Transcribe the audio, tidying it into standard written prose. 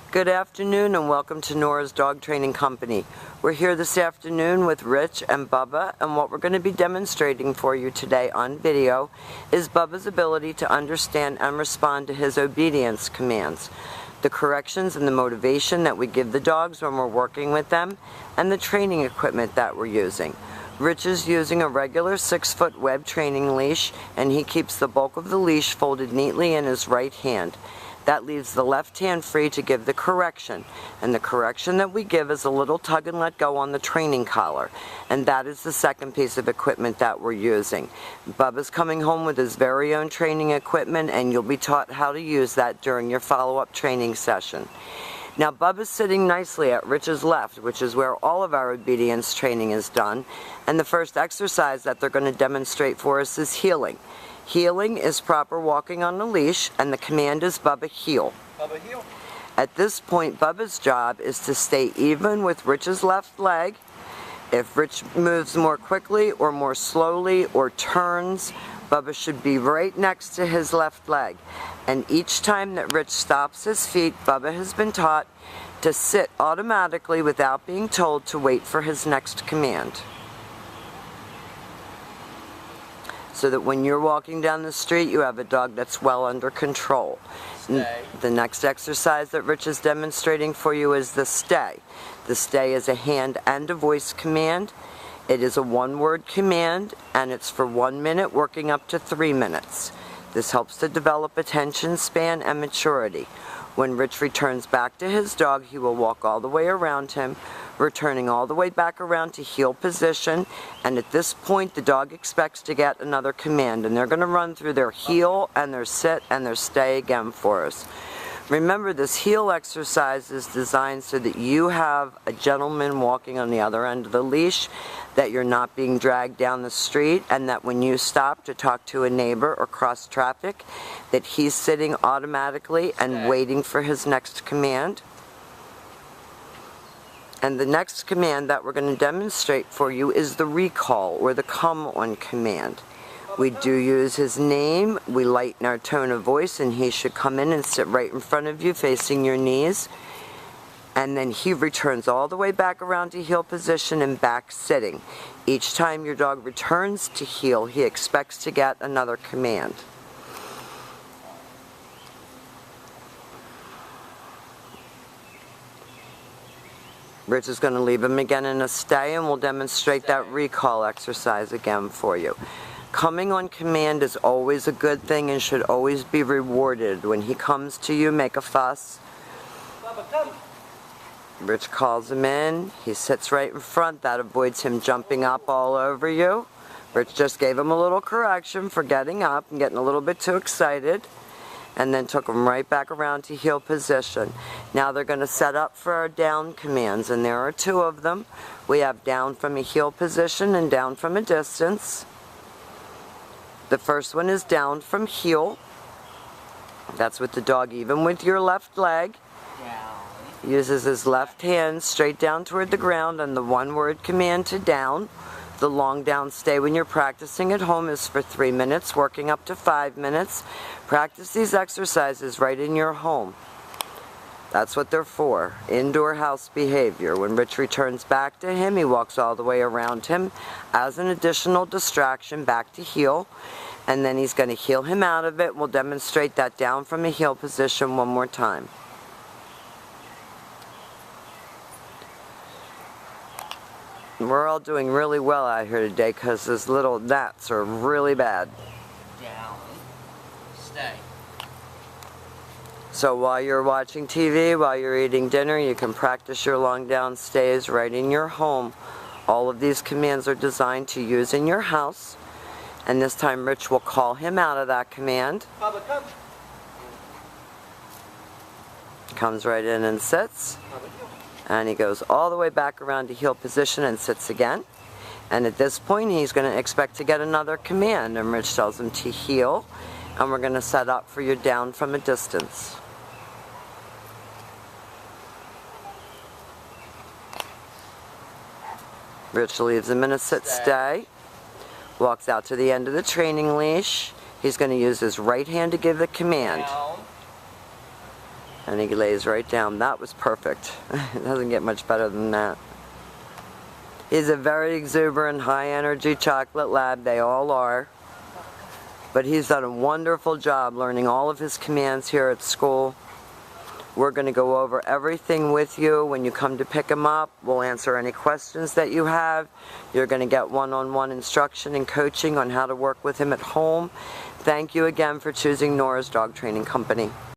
Good afternoon and welcome to Nora's Dog Training Company. We're here this afternoon with Rich and Bubba, and what we're going to be demonstrating for you today on video is Bubba's ability to understand and respond to his obedience commands, the corrections and the motivation that we give the dogs when we're working with them, and the training equipment that we're using. Rich is using a regular 6-foot web training leash, and he keeps the bulk of the leash folded neatly in his right hand. That leaves the left hand free to give the correction, and the correction that we give is a little tug and let go on the training collar, and that is the second piece of equipment that we're using. Bubba's coming home with his very own training equipment, and you'll be taught how to use that during your follow-up training session. Now Bubba's sitting nicely at Rich's left, which is where all of our obedience training is done, and the first exercise that they're going to demonstrate for us is heeling. Heeling is proper walking on the leash, and the command is Bubba heel. Bubba heel. At this point, Bubba's job is to stay even with Rich's left leg. If Rich moves more quickly or more slowly or turns, Bubba should be right next to his left leg. And each time that Rich stops his feet, Bubba has been taught to sit automatically without being told to wait for his next command. So that when you're walking down the street, you have a dog that's well under control. Stay. The next exercise that Rich is demonstrating for you is the stay. The stay is a hand and a voice command. It is a one-word command, and it's for 1 minute, working up to 3 minutes. This helps to develop attention span and maturity. When Rich returns back to his dog, he will walk all the way around him, returning all the way back around to heel position, and at this point the dog expects to get another command, and they're going to run through their heel and their sit and their stay again for us. Remember, this heel exercise is designed so that you have a gentleman walking on the other end of the leash, that you're not being dragged down the street, and that when you stop to talk to a neighbor or cross traffic, that he's sitting automatically and waiting for his next command. And the next command that we're going to demonstrate for you is the recall, or the come on command. We do use his name, we lighten our tone of voice, and he should come in and sit right in front of you facing your knees. And then he returns all the way back around to heel position and back sitting. Each time your dog returns to heel, he expects to get another command. Rich is going to leave him again in a stay, and we'll demonstrate that recall exercise again for you. Coming on command is always a good thing and should always be rewarded. When he comes to you, make a fuss. Bubba, come. Rich calls him in. He sits right in front. That avoids him jumping up all over you. Rich just gave him a little correction for getting up and getting a little bit too excited, and then took him right back around to heel position. Now they're going to set up for our down commands, and there are 2 of them. We have down from a heel position and down from a distance. The first one is down from heel. That's with the dog even with your left leg. Uses his left hand straight down toward the ground, and the one-word command to down. The long down stay when you're practicing at home is for 3 minutes, working up to 5 minutes. Practice these exercises right in your home. That's what they're for. Indoor house behavior. When Rich returns back to him, he walks all the way around him as an additional distraction back to heel. And then he's going to heel him out of it. We'll demonstrate that down from a heel position one more time. We're all doing really well out here today because those little gnats are really bad. Down. Stay. So while you're watching TV, while you're eating dinner, you can practice your long down stays right in your home. All of these commands are designed to use in your house. And this time Rich will call him out of that command. Bubba, come. Comes right in and sits. And he goes all the way back around to heel position and sits again. And at this point, he's going to expect to get another command. And Rich tells him to heel. And we're going to set up for your down from a distance. Rich leaves him in a sit stay. Walks out to the end of the training leash. He's going to use his right hand to give the command. Down. And he lays right down. That was perfect. It doesn't get much better than that. He's a very exuberant, high-energy chocolate lab. They all are. But he's done a wonderful job learning all of his commands here at school. We're going to go over everything with you when you come to pick him up. We'll answer any questions that you have. You're going to get one-on-one instruction and coaching on how to work with him at home. Thank you again for choosing Nora's Dog Training Company.